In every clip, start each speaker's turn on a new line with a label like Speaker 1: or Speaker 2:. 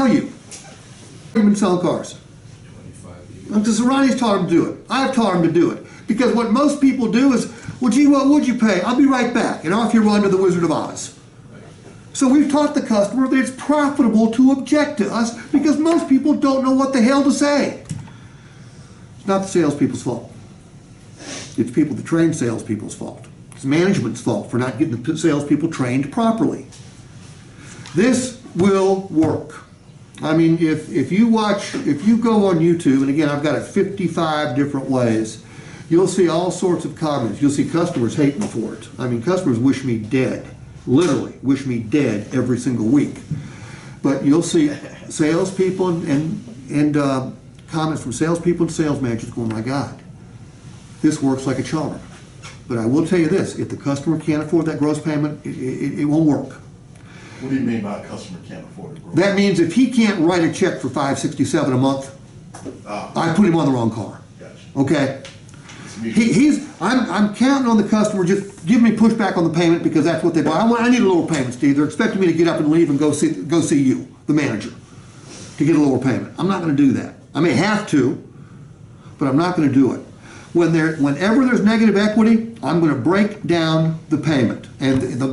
Speaker 1: tell you, I've been selling cars.
Speaker 2: 25 years.
Speaker 1: Because Ronnie's taught him to do it. I've taught him to do it. Because what most people do is, well, gee, what would you pay? I'll be right back. And off you run to the Wizard of Oz. So we've taught the customer that it's profitable to object to us because most people don't know what the hell to say. It's not the salespeople's fault. It's people that train salespeople's fault. It's management's fault for not getting the salespeople trained properly. This will work. I mean, if you go on YouTube, and again, I've got it 55 different ways, you'll see all sorts of comments. You'll see customers hate me for it. I mean, customers wish me dead. Literally, wish me dead every single week. But you'll see salespeople and comments from salespeople and sales managers going, my God, this works like a charm. But I will tell you this, if the customer can't afford that gross payment, it won't work.
Speaker 3: What do you mean by a customer can't afford it?
Speaker 1: That means if he can't write a check for $567 a month, I put him on the wrong car.
Speaker 3: Gotcha.
Speaker 1: Okay? I'm counting on the customer just give me pushback on the payment because that's what they buy. I need a lower payment, Steve. They're expecting me to get up and leave and go see you, the manager, to get a lower payment. I'm not going to do that. I may have to, but I'm not going to do it. Whenever there's negative equity, I'm going to break down the payment. And the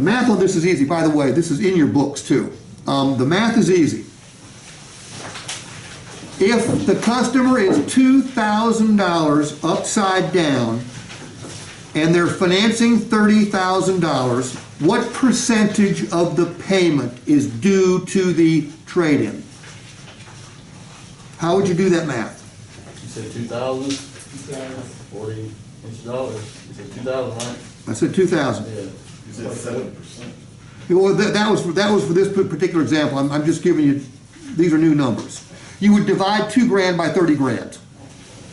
Speaker 1: math on this is easy. By the way, this is in your books too. The math is easy. If the customer is $2,000 upside down and they're financing $30,000, what percentage of the payment is due to the trade-in? How would you do that math?
Speaker 4: You said 2,000? 40 dollars. You said 2,000, right?
Speaker 1: I said 2,000.
Speaker 4: Yeah.
Speaker 3: You said 7%.
Speaker 1: Well, that was for this particular example. I'm just giving you, these are new numbers. You would divide 2 grand by 30 grand.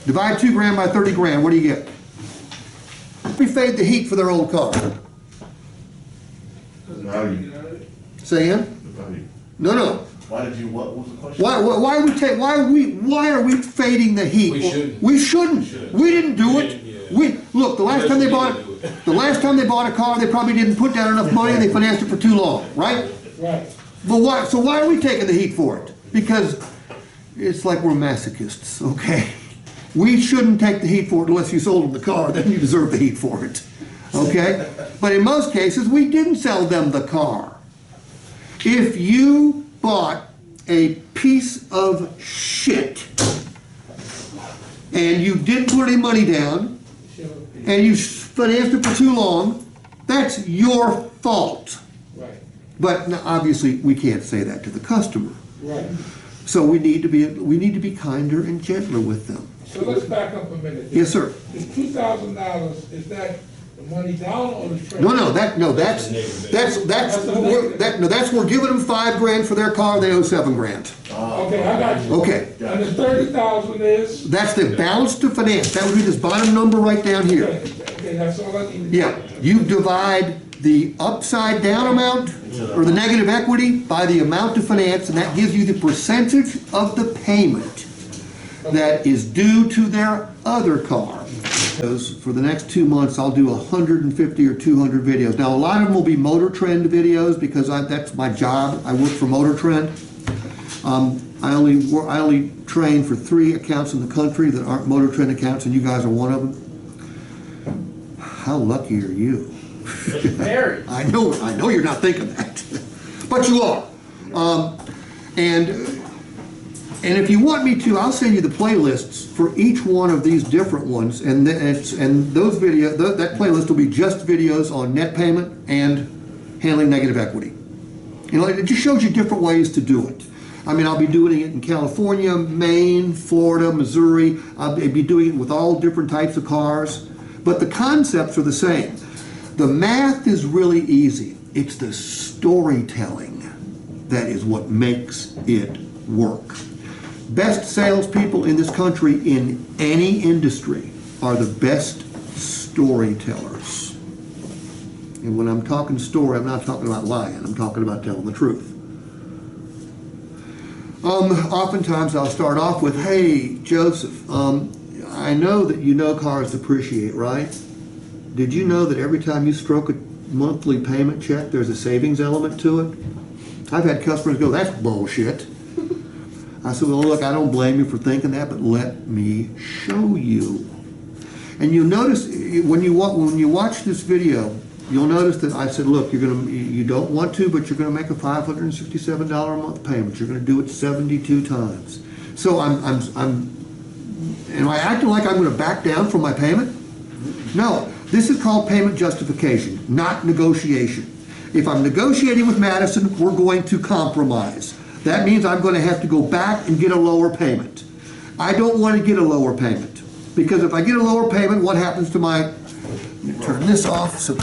Speaker 1: Divide 2 grand by 30 grand, what do you get? We fade the heat for their old car.
Speaker 3: The value.
Speaker 1: Say again?
Speaker 3: The value.
Speaker 1: No.
Speaker 3: Why did you, what was the question?
Speaker 1: Why are we fading the heat?
Speaker 2: We shouldn't.
Speaker 1: We didn't do it.
Speaker 2: Yeah.
Speaker 1: Look, the last time they bought a car, they probably didn't put down enough money and they financed it for too long, right?
Speaker 5: Right.
Speaker 1: But why? So why are we taking the heat for it? Because it's like we're masochists, okay? We shouldn't take the heat for it unless you sold them the car, then you deserve the heat for it, okay? But in most cases, we didn't sell them the car. If you bought a piece of shit and you didn't put any money down and you financed it for too long, that's your fault.
Speaker 5: Right.
Speaker 1: But now, obviously, we can't say that to the customer.
Speaker 5: Right.
Speaker 1: So we need to be kinder and gentler with them.
Speaker 5: So let's back up a minute.
Speaker 1: Yes, sir.
Speaker 5: The $2,000, is that the money down or the trade?
Speaker 1: That's we're giving them 5 grand for their car, they owe 7 grand.
Speaker 5: Okay, I got you.
Speaker 1: Okay.
Speaker 5: And the 30,000 is?
Speaker 1: That's the balance to finance. That would be this bottom number right down here.
Speaker 5: Okay, that's all I need.
Speaker 1: Yeah, you divide the upside down amount or the negative equity by the amount to finance, and that gives you the percentage of the payment that is due to their other car. For the next 2 months, I'll do 150 or 200 videos. Now, a lot of them will be Motor Trend videos because that's my job. I work for Motor Trend. I only train for 3 accounts in the country that aren't Motor Trend accounts, and you guys are one of them. How lucky are you?
Speaker 4: Married.
Speaker 1: I know you're not thinking that, but you are. And if you want me to, I'll send you the playlists for each one of these different ones, and those videos, that playlist will be just videos on net payment and handling negative equity. You know, it just shows you different ways to do it. I mean, I'll be doing it in California, Maine, Florida, Missouri. I'll be doing it with all different types of cars, but the concepts are the same. The math is really easy. It's the storytelling that is what makes it work. Best salespeople in this country in any industry are the best storytellers. And when I'm talking story, I'm not talking about lying. I'm talking about telling the truth. Oftentimes I'll start off with, hey, Joseph, I know that you know cars depreciate, right? Did you know that every time you stroke a monthly payment check, there's a savings element to it? I've had customers go, that's bullshit. I said, well, look, I don't blame you for thinking that, but let me show you. And you'll notice, when you watch this video, you'll notice that I said, look, you don't want to, but you're gonna make a $567 a month payment. You're gonna do it 72 times. So am I acting like I'm gonna back down from my payment? No, this is called payment justification, not negotiation. If I'm negotiating with Madison, we're going to compromise. That means I'm going to have to go back and get a lower payment. I don't want to get a lower payment, because if I get a lower payment, what happens to my, let me turn this off so